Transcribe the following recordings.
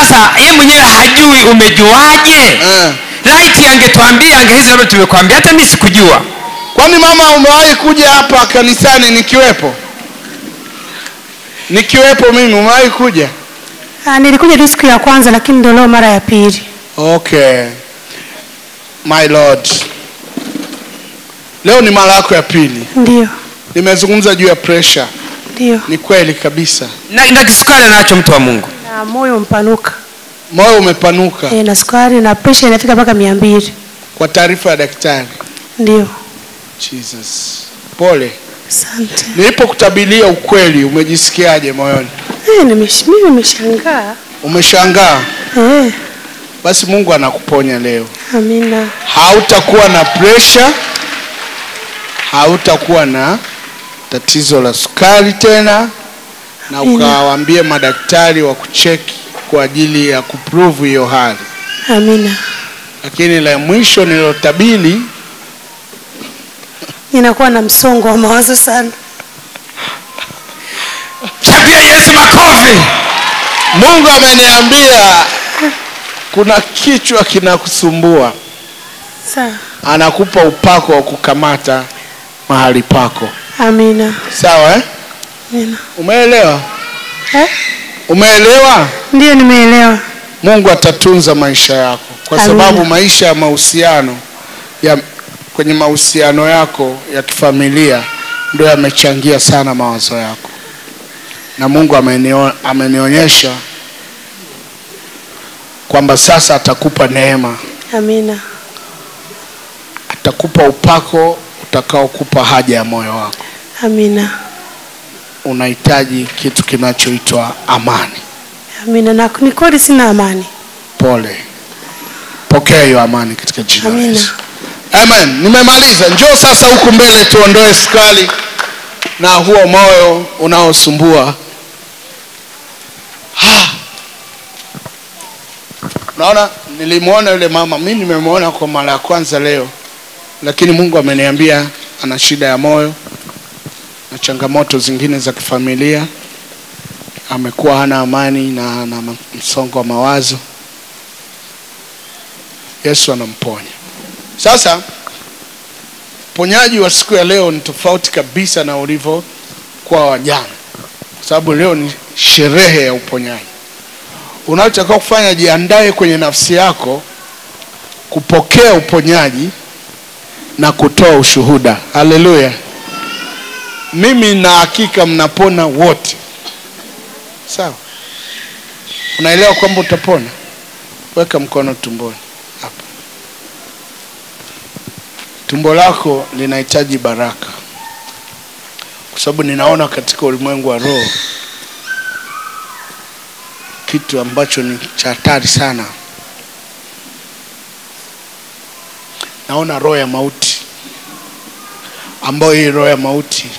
sasa yeye mwenyewe hajui, umejuaje? Right, angetuambia angehisi labda tumekwambia, hata mimi sikujua. Kwani mama umewahi kuja hapa kanisani nikiwepo? Nikiwepo mimi umewahi kuja? Nilikuja tu siku ya kwanza, lakini ndio leo mara ya pili. Okay. My Lord. Leo ni mara yako ya pili. Ndio. Nimezungumza juu ya pressure. Ndio. Ni kweli kabisa. Na kisukari anacho mtu wa Mungu. Na moyo umepanuka. Moyo umepanuka. Na sukari na pressure inafika mpaka 200. Kwa taarifa ya daktari. Ndio. Jesus. Pole. Asante. Nilipokutabilia ukweli umejisikiaje moyoni? Mimi nimeshangaa. Umeshangaa? Basi Mungu anakuponya leo. Amina. Hautakuwa na pressure. Hautakuwa na tatizo la sukari tena. Na ukawaambie madaktari wa kucheki kwa ajili ya kuprove hiyo hali. Amina. Lakini la mwisho nilotabili, ninakuwa na msongo wa mawazo sana. Chapia Yesu makofi. Mungu ameniambia kuna kichwa kinakusumbua. Sawa. Anakupa upako wa kukamata mahali pako. Amina. Sawa Amina. Umeelewa? Umeelewa? Ndio nimeelewa. Mungu atatunza maisha yako kwa sababu maisha ya mahusiano kwenye mahusiano yako ya kifamilia ndio yamechangia sana mawazo yako. Na Mungu amenionyesha kwamba sasa atakupa neema. Amina. Atakupa upako utakao kupa haja ya moyo wako. Amina. Unahitaji kitu kinachoitwa amani. Amina. Na ni kweli sina amani. Pole. Pokea hiyo amani katika jina la Yesu. Amen. Nimemaliza. Njoo sasa huku mbele tuondoe sukari na huo moyo unaosumbua. Naona nilimuona yule mama, mimi nimemuona kwa mara ya kwanza leo. Lakini Mungu ameniambia ana shida ya moyo na changamoto zingine za kifamilia. Amekuwa hana amani na msongo wa mawazo. Yesu anamponya. Sasa ponyaji wa siku ya leo ni tofauti kabisa na ulivyo kwa jana. Kwa sababu leo ni sherehe ya uponyaji. Unachotakiwa kufanya, jiandae kwenye nafsi yako kupokea uponyaji na kutoa ushuhuda. Haleluya. Mimi na hakika mnapona wote. Sawa? Unaelewa kwamba utapona? Weka mkono tumboni hapa. Tumbo lako linahitaji baraka. Kwa sababu ninaona katika ulimwengu wa roho kitu ambacho ni cha hatari sana. Naona roho ya mauti, ambayo hii roho ya mauti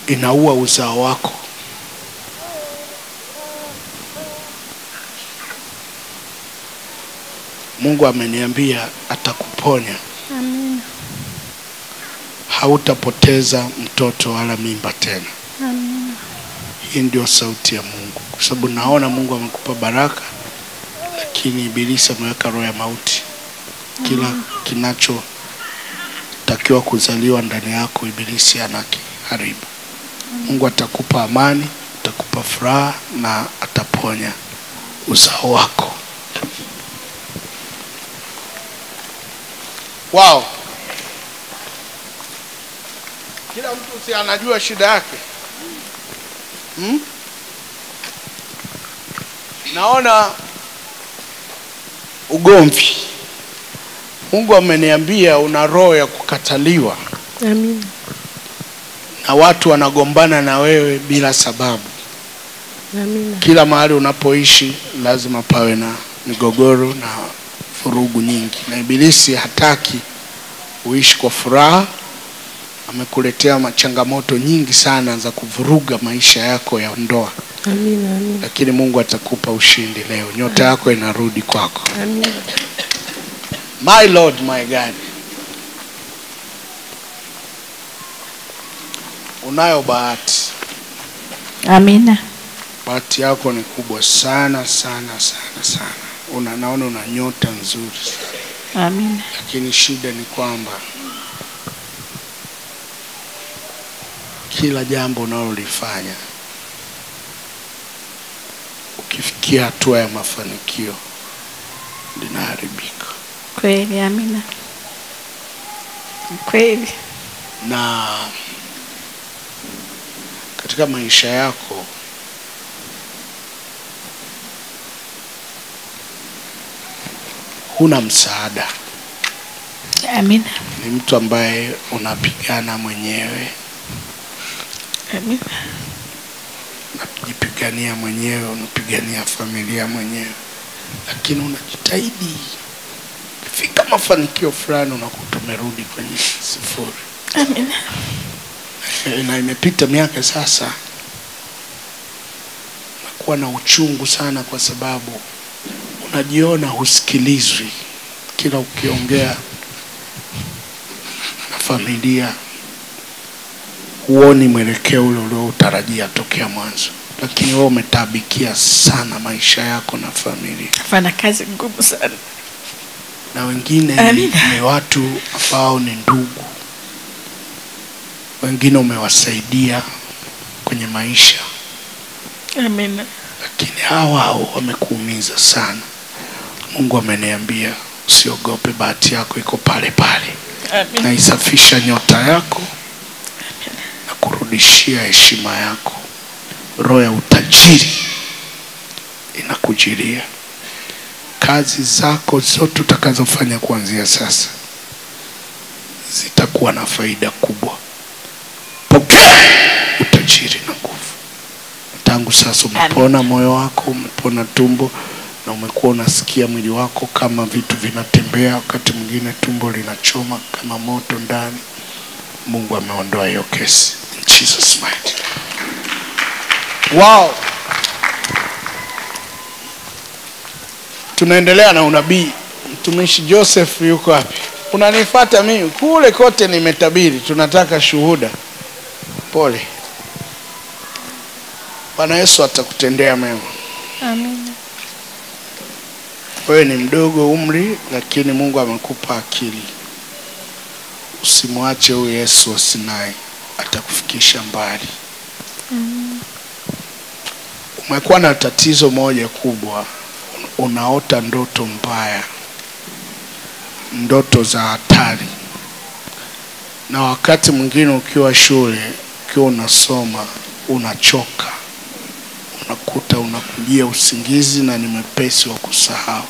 inaua uzao wako. Mungu ameniambia atakuponya. Amina. Hautapoteza mtoto wala mimba tena. Amina. Hii ndio sauti ya Mungu. Kwa sababu naona Mungu amekupa baraka, lakini ibilisi ameweka roho ya mauti. Kila kinachotakiwa kuzaliwa ndani yako ibilisi anakiharibu. Mungu atakupa amani, atakupa furaha na ataponya uzao wako. Wow. Kila mtu si anajua shida yake. Naona ugomvi. Mungu ameniambia una roho ya kukataliwa. Amina. Na watu wanagombana na wewe bila sababu. Amina. Kila mahali unapoishi lazima pawe na migogoro na furugu nyingi. Na ibilisi hataki uishi kwa furaha. Amekuletea changamoto nyingi sana za kuvuruga maisha yako ya ndoa. Amina. Amina. Lakini Mungu atakupa ushindi leo. Nyota yako inarudi kwako. Amina. My Lord, my God. Unayo bahati. Amina. Bahati yako ni kubwa sana sana sana sana. Naona una nyota nzuri sana. Amina. Lakini shida ni kwamba kila jambo unalolifanya ukifikia hatua ya mafanikio linaharibika. Kweli. Amina. Kweli. Na katika maisha yako huna msaada. Amina. Ni mtu ambaye unapigana mwenyewe. Amina. Unajipigania mwenyewe, unapigania familia mwenyewe. Lakini unajitahidi. Fika mafanikio fulani unakuta umerudi kwenye sifuri. Amina. Na imepita miaka sasa. Unakuwa na uchungu sana kwa sababu unajiona husikilizwi. Kila ukiongea na familia huoni mwelekeo ule uliotarajia tokea mwanzo. Lakini wewe umetabikia sana maisha yako na familia. Fanya kazi ngumu sana. Na wengine ni watu ambao ni ndugu. Wengine umewasaidia kwenye maisha. Amina. Lakini hao wamekuumiza sana. Mungu ameniambia usiogope, bahati yako iko pale pale. Amina. Na isafisha nyota yako. Amina. Na kurudishia heshima yako. Roho ya utajiri inakujiria. Kazi zako zote utakazofanya kuanzia sasa zitakuwa na faida kubwa. Pokea utajiri na nguvu. Tangu sasa umepona moyo wako, umepona tumbo, na umekuwa unasikia mwili wako kama vitu vinatembea, wakati mwingine tumbo linachoma kama moto ndani. Mungu ameondoa hiyo kesi. In Jesus mighty name. Wow. Tunaendelea na unabii. Mtumishi Joseph yuko wapi? Unanifuata mimi? Kule kote nimetabiri, tunataka shuhuda. Pole. Bwana Yesu atakutendea mema. Amina. Wewe ni mdogo umri, lakini Mungu amekupa akili. Usimwache huyu Yesu wa Sinai, atakufikisha mbali. Umekuwa na tatizo moja kubwa. Unaota ndoto mbaya, ndoto za hatari. Na wakati mwingine ukiwa shule, ukiwa unasoma, unachoka, unakuta unakujia usingizi na ni mwepesi wa kusahau.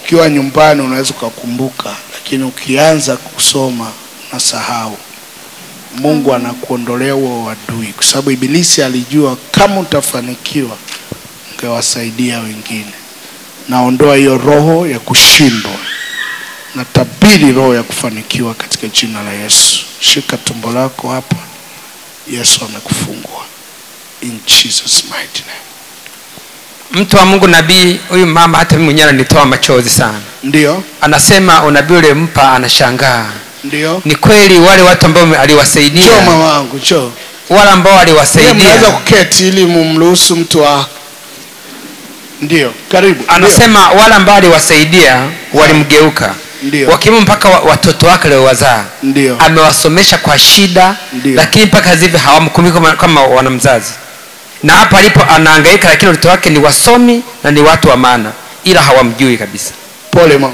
Ukiwa nyumbani unaweza kukumbuka, lakini ukianza kusoma unasahau. Mungu anakuondolea huo adui, kwa sababu ibilisi alijua kama utafanikiwa ungewasaidia wengine. Naondoa hiyo roho ya kushindwa. Natabiri roho ya kufanikiwa katika jina la Yesu. Shika tumbo lako hapa. Yesu amekufungua. In Jesus mighty name. Mtu wa Mungu nabii huyu mama, hata mimi mwenyewe nilitoa machozi sana. Ndio. Anasema unabii ule mpa, anashangaa. Ndio. Ni kweli wale watu ambao aliwasaidia. Njoo mama wangu, njoo. Wale ambao aliwasaidia. Mnaweza kuketi ili mumruhusu mtu wa. Ndio, karibu. Anasema Ndiyo. wale ambao aliwasaidia walimgeuka. Ndio. Wakimu mpaka watoto wake leo wazaa. Ndio. Amewasomesha kwa shida. Ndio. Lakini mpaka hivi hawamkumbuki kama wanamzazi. Na hapa alipo anahangaika, lakini watoto wake ni wasomi na ni watu wa maana, ila hawamjui kabisa. Pole mama.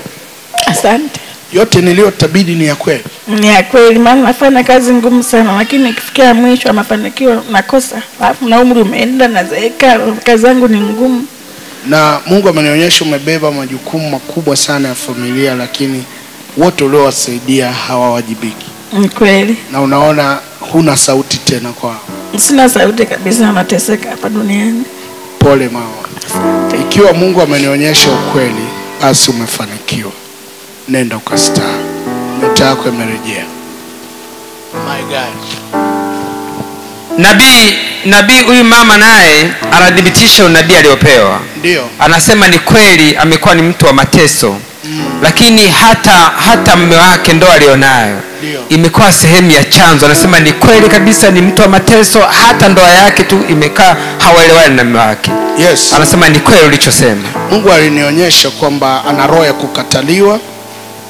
Asante. Yote niliyotabiri ni ya kweli. Ni ya kweli, maana nafanya kazi ngumu sana, lakini ikifikia mwisho wa mafanikio nakosa. Alafu na umri umeenda, nazeeka, kazi zangu ni ngumu. Na Mungu amenionyesha umebeba majukumu makubwa sana ya familia, lakini wote uliowasaidia hawawajibiki. Ni kweli. Na unaona huna sauti tena kwao. Sina sauti kabisa, nateseka hapa duniani. Pole mama. Asante. Ikiwa Mungu amenionyesha ukweli, basi umefanikiwa. Nenda ukastaa. Nyota yako imerejea. My God. Nabii huyu mama naye anadhibitisha unabii aliopewa. Ndio. Anasema ni kweli amekuwa ni mtu wa mateso. lakini hata mume wake ndo alionayo imekuwa sehemu ya chanzo. Anasema ni kweli kabisa, ni mtu wa mateso, hata ndoa yake tu imekaa hawaelewani na mume wake. Yes. Anasema ni kweli ulichosema. Mungu alinionyesha kwamba ana roho ya kukataliwa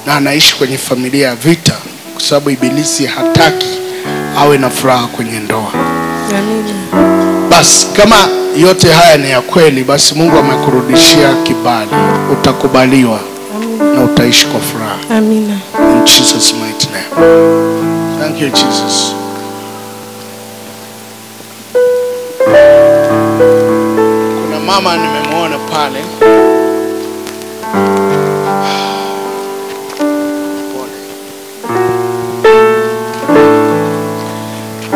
na anaishi kwenye familia ya vita, kwa sababu ibilisi hataki awe na furaha kwenye ndoa. Basi kama yote haya ni ya kweli, basi Mungu amekurudishia kibali, utakubaliwa na utaishi kwa furaha. Amina. In Jesus mighty name. Thank you Jesus. Kuna mama nimemwona pale.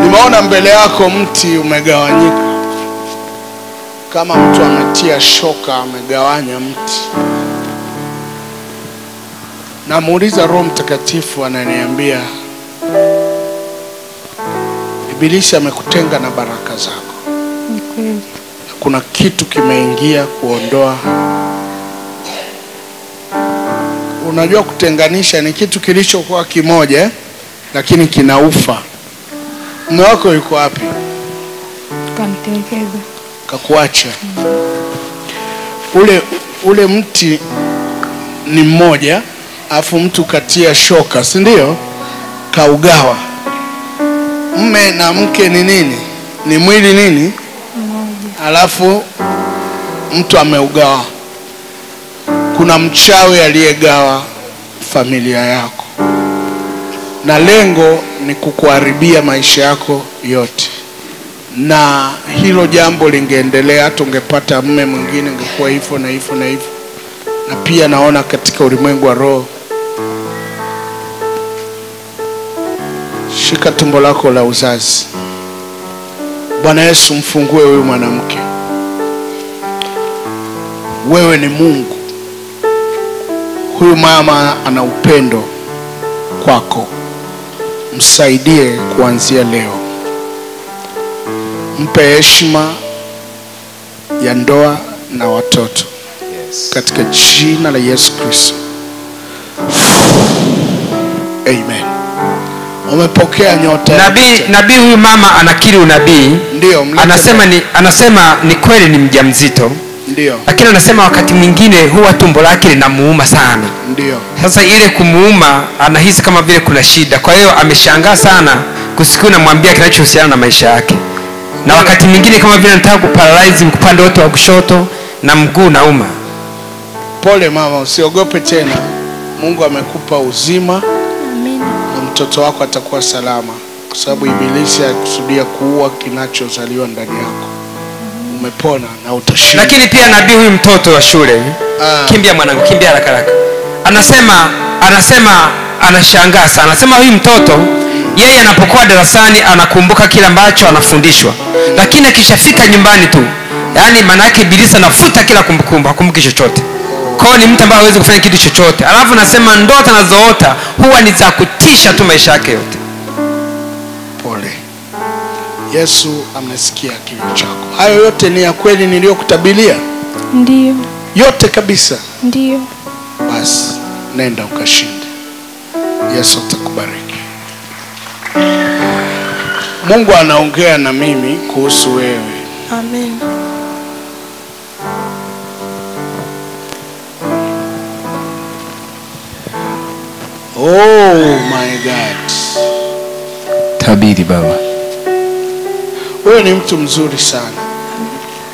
Nimeona mbele yako mti umegawanyika, kama mtu ametia shoka amegawanya mti. Namuuliza Roho Mtakatifu, ananiambia ibilisi amekutenga na baraka zako. Kuna kitu kimeingia kuondoa. Unajua kutenganisha ni kitu kilichokuwa kimoja lakini kinaufa. Mume wako yuko wapi? Kanitelekeza. Kakuacha. Ule mti ni mmoja, afu mtu katia shoka, si ndio? Kaugawa. Mume na mke ni nini? Ni mwili nini? Mmoja. Alafu mtu ameugawa. Kuna mchawi aliyegawa familia yako, na lengo ni kukuharibia maisha yako yote. Na hilo jambo lingeendelea, hata ungepata mume mwingine ungekuwa hivyo na hivyo na hivyo. Na pia naona katika ulimwengu wa roho, shika tumbo lako la uzazi. Bwana Yesu, mfungue huyu mwanamke. Wewe ni Mungu. Huyu mama ana upendo kwako. Msaidie kuanzia leo. Mpe heshima ya ndoa na watoto. Katika jina la Yesu Kristo. Amen. Umepokea nyota. Nabii huyu mama anakiri unabii. Ndio. Anasema ni kweli ni mjamzito. Ndio. Lakini anasema wakati mwingine huwa tumbo lake linamuuma sana. Ndio. Sasa ile kumuuma anahisi kama vile kuna shida. Kwa hiyo ameshangaa sana kusikia namwambia kinachohusiana na maisha yake. Na wakati mwingine kama vile anataka kuparalyze upande wote wa kushoto na mguu nauma. Pole mama, usiogope tena. Mungu amekupa uzima. Amina. Na mtoto wako atakuwa salama, kwa sababu ibilisi alikusudia kuua kinachozaliwa ndani yako. Umepona na utashinda. Lakini pia nabii huyu mtoto wa shule, kimbia mwanangu, kimbia haraka haraka. Anasema anashangaa sana. Anasema huyu mtoto yeye anapokuwa darasani anakumbuka kile ambacho anafundishwa. Lakini akishafika nyumbani tu, yani maana yake ibilisi anafuta kila kumbukumbu, hakumbuki chochote. Kwa hiyo ni mtu ambaye hawezi kufanya kitu chochote. Alafu nasema ndoto anazoota huwa ni za kutisha tu maisha yake yote. Pole. Yesu amesikia kilio chako. Hayo yote ni ya kweli niliyokutabilia? Ndio. Yote kabisa? Ndio. Basi nenda ukashinde. Yesu atakubariki. Mungu anaongea na mimi kuhusu wewe. Amen. Oh my God. Tabiri baba. Wewe ni mtu mzuri sana.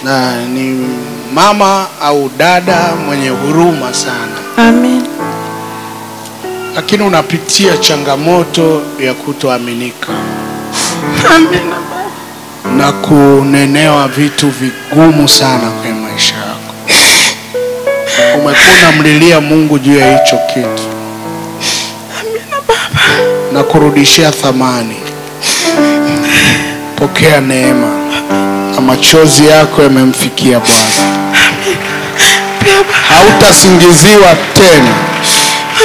Na ni mama au dada mwenye huruma sana. Amen. Lakini unapitia changamoto ya kutoaminika. Amen. Na kunenewa vitu vigumu sana kwenye maisha yako. Umekuwa unamlilia Mungu juu ya hicho kitu. Amina baba. Na kurudishia thamani. Pokea neema. Na machozi yako yamemfikia Bwana. Hautasingiziwa tena.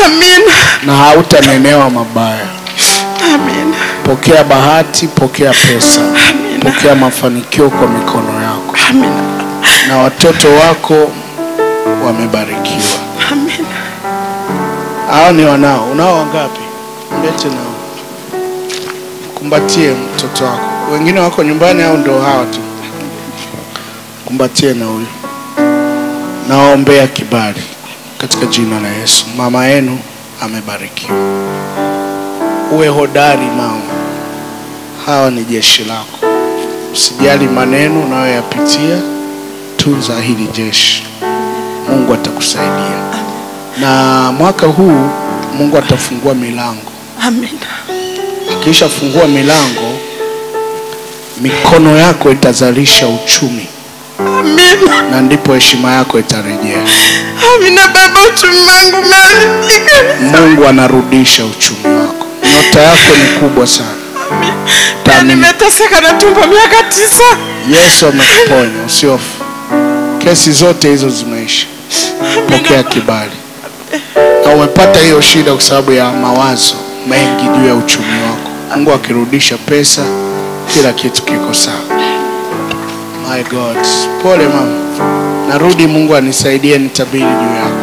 Amina. Na hautanenewa mabaya. Amina. Pokea bahati, pokea pesa. Amina. Pokea mafanikio kwa mikono yako. Amina. Na watoto wako wamebarikiwa. Amina. Hao ni wanao. Unao wangapi? Mlete nao. Kumbatie mtoto wako. Wengine wako nyumbani au ndo hawa tu? Kumbatie na huyu. Naombea kibali katika jina la Yesu. Mama yenu amebarikiwa. Uwe hodari mama. Hawa ni jeshi lako. Usijali maneno unayoyapitia, tunza hili jeshi. Mungu atakusaidia. Na mwaka huu Mungu atafungua milango. Amen. Akisha fungua milango, mikono yako itazalisha uchumi. Amen. Na ndipo heshima yako itarejea. Amina baba, uchumi wangu umeharibika. Mungu anarudisha uchumi wako. Nyota yako ni kubwa sana. Amen. Nimeteseka na tumbo miaka 9. Yesu amekuponya, usihofu. Kesi zote hizo zimeisha. Pokea kibali. Na umepata hiyo shida kwa sababu ya mawazo mengi juu ya uchumi wako. Mungu akirudisha pesa, kila kitu kiko sawa. My God. Pole mama. Narudi, Mungu anisaidie nitabiri juu yako.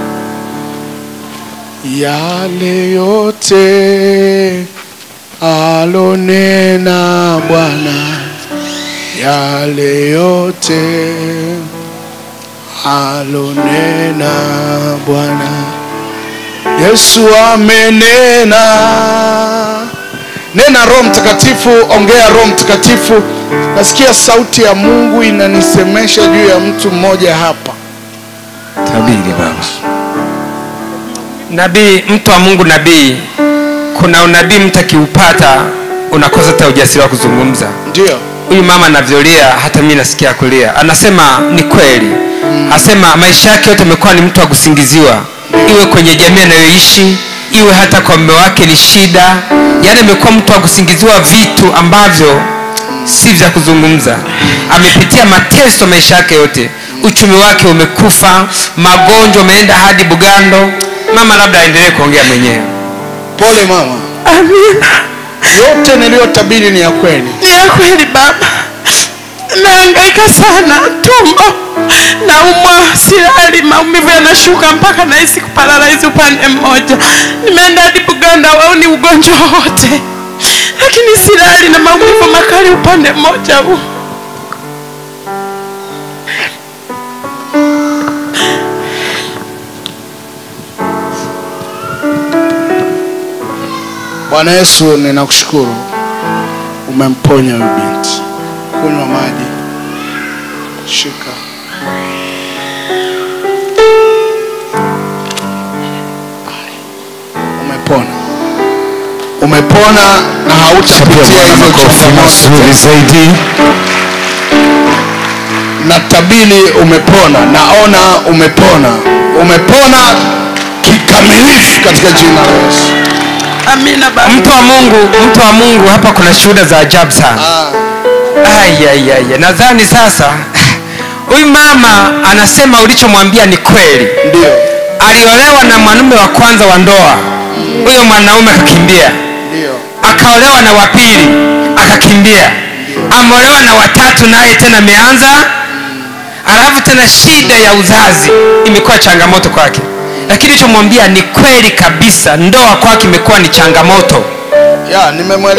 Yale yote alonena Bwana, yale yote alonena Bwana, Yesu amenena. Nena Roho Mtakatifu, ongea Roho Mtakatifu. Nasikia sauti ya Mungu inanisemesha juu ya mtu mmoja hapa. Tabiri baba. Nabii, mtu wa Mungu nabii, kuna unabii mtu akiupata unakosa hata ujasiri wa kuzungumza. Ndio. Huyu mama anavyolia hata mimi nasikia kulia. Anasema ni kweli. Asema maisha yake yote amekuwa ni mtu wa kusingiziwa. Iwe kwenye jamii anayoishi, iwe hata kwa mume wake ni shida. Yaani amekuwa mtu wa kusingiziwa vitu ambavyo si vya kuzungumza. Amepitia mateso maisha yake yote. Uchumi wake umekufa, magonjwa umeenda hadi Bugando. Mama labda aendelee kuongea mwenyewe. Pole mama. Amina. Yote niliyotabiri ni ya kweli. Ni ya kweli baba. Nahangaika sana, tumbo naumwa, silali, maumivu yanashuka mpaka nahisi kuparalyze upande mmoja. Nimeenda hadi Buganda, wao ni ugonjwa wote, lakini silali na maumivu makali upande mmoja huu. Bwana Yesu, ninakushukuru. Umemponya huyu binti. Kunywa maji. Shika. Umepona. Umepona na hautapitia hizo changamoto zaidi. Natabiri umepona. Naona umepona. Umepona kikamilifu katika jina la Yesu. Amina baba. Mtu wa Mungu hapa kuna shuhuda za ajabu sana. Nadhani sasa huyu mama anasema ulichomwambia ni kweli. Ndio. Aliolewa na mwanaume wa kwanza wa ndoa. Huyo mwanaume akakimbia. Ndio. Akaolewa na wa pili, akakimbia. Ameolewa na watatu naye tena ameanza. Alafu tena shida ya uzazi imekuwa changamoto kwake. Lakini nilichomwambia ni kweli kabisa, ndoa kwake imekuwa ni changamoto. Ya, nimemwelewa.